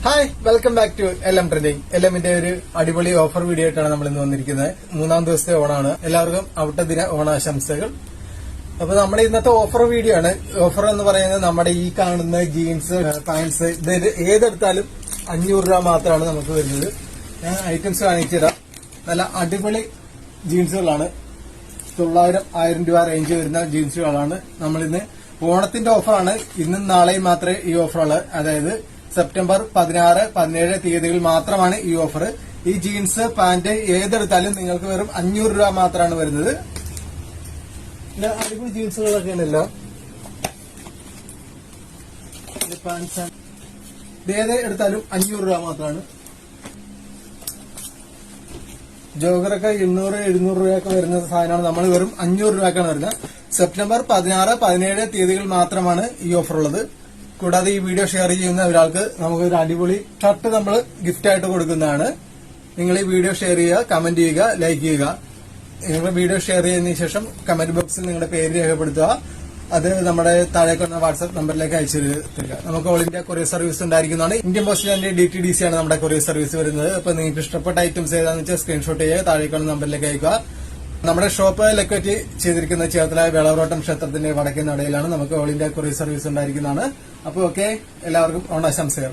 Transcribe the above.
Hi, welcome back to LM trending. LMന്റെ ഒരു അടിപൊളി ഓഫർ വീഡിയോ ആയിട്ടാണ് നമ്മൾ ഇന്ന് വന്നിരിക്കുന്നത്. 3-ാം ദിവസത്തെ ഓണാണ്. എല്ലാവർക്കും അവിട്ട ദിന ഓണാശംസകൾ. അപ്പൊ നമ്മുടെ ഇന്നത്തെ ഓഫർ വീഡിയോ ആണ്. ഓഫർ എന്ന് പറയുന്നത് നമ്മുടെ ഈ കാണുന്ന ജീൻസ്, പാൻസ്, ഇത് ഏതെടുത്താലും 500 രൂപ മാത്രമാണ് നമുക്ക് വരുന്നത്. ഞാൻ ഐറ്റംസ് കാണിച്ചു തരാം. നല്ല അടിപൊളി ജീൻസുകളാണ്. 900-1000 രൂപ റേഞ്ച് വരുന്ന ജീൻസുകളാണ് നമ്മളിന്ന്. ഓണത്തിന്റെ ഓഫറാണ്. ഇന്നും നാളെയും മാത്രമേ ഈ ഓഫറുള്ളൂ. അതായത് സെപ്റ്റംബർ 16, 17 തീയതികളിൽ മാത്രമാണ് ഈ ഓഫർ. ഈ ജീൻസ്, പാന്റ് ഏതെടുത്താലും നിങ്ങൾക്ക് വെറും 500 രൂപ മാത്രമാണ് വരുന്നത്. അടിപൊളി ജീൻസുകളൊക്കെയാണല്ലോ. പാൻസ് ഏത് എടുത്താലും 500 രൂപ മാത്രമാണ്. ജോഗറൊക്കെ 800-700 രൂപയൊക്കെ വരുന്ന സാധനമാണ്. നമ്മൾ വെറും 500 രൂപക്കാണ് വരുന്നത്. സെപ്റ്റംബർ 16, 17 തീയതികൾ മാത്രമാണ് ഈ ഓഫർ ഉള്ളത്. കൂടാതെ ഈ വീഡിയോ ഷെയർ ചെയ്യുന്ന ഒരാൾക്ക് നമുക്കൊരു അടിപൊളി ഷർട്ട് നമ്മൾ ഗിഫ്റ്റ് ആയിട്ട് കൊടുക്കുന്നതാണ്. നിങ്ങൾ ഈ വീഡിയോ ഷെയർ ചെയ്യുക, കമന്റ് ചെയ്യുക, ലൈക്ക് ചെയ്യുക. നിങ്ങൾ വീഡിയോ ഷെയർ ചെയ്തതിനു ശേഷം കമന്റ് ബോക്സിൽ നിങ്ങളുടെ പേര് രേഖപ്പെടുത്തുക. അത് നമ്മുടെ താഴേക്കുന്ന വാട്സ്ആപ്പ് നമ്പറിലേക്ക് അയച്ചു തരിക. നമുക്ക് ഓൾ ഇന്ത്യ കൊറിയർ സർവീസ് ഉണ്ടായിരിക്കുന്നതാണ്. ഇന്ത്യൻ പോസ്റ്റിന്റെ DTDC ആണ് നമ്മുടെ കൊറിയർ സർവീസ് വരുന്നത്. അപ്പൊ നിങ്ങൾക്ക് ഇഷ്ടപ്പെട്ട ഐറ്റംസ് ഏതാണെന്ന് വെച്ചാൽ സ്ക്രീൻഷോട്ട് ചെയ്യുക, താഴേക്കുന്ന നമ്പറിലേക്ക് അയക്കുക. നമ്മുടെ ഷോപ്പ് ലൊക്കേറ്റ് ചെയ്തിരിക്കുന്ന ചേർത്തല വേളവറോട്ടം ക്ഷേത്രത്തിന്റെ വടക്കേ നടയിലാണ്. നമുക്ക് ഓൾ ഇന്ത്യ കൊറിയർ സർവീസ് ഉണ്ടായിരിക്കുന്നതാണ്. അപ്പൊ ഓക്കെ, എല്ലാവർക്കും ഓണാശംസകൾ.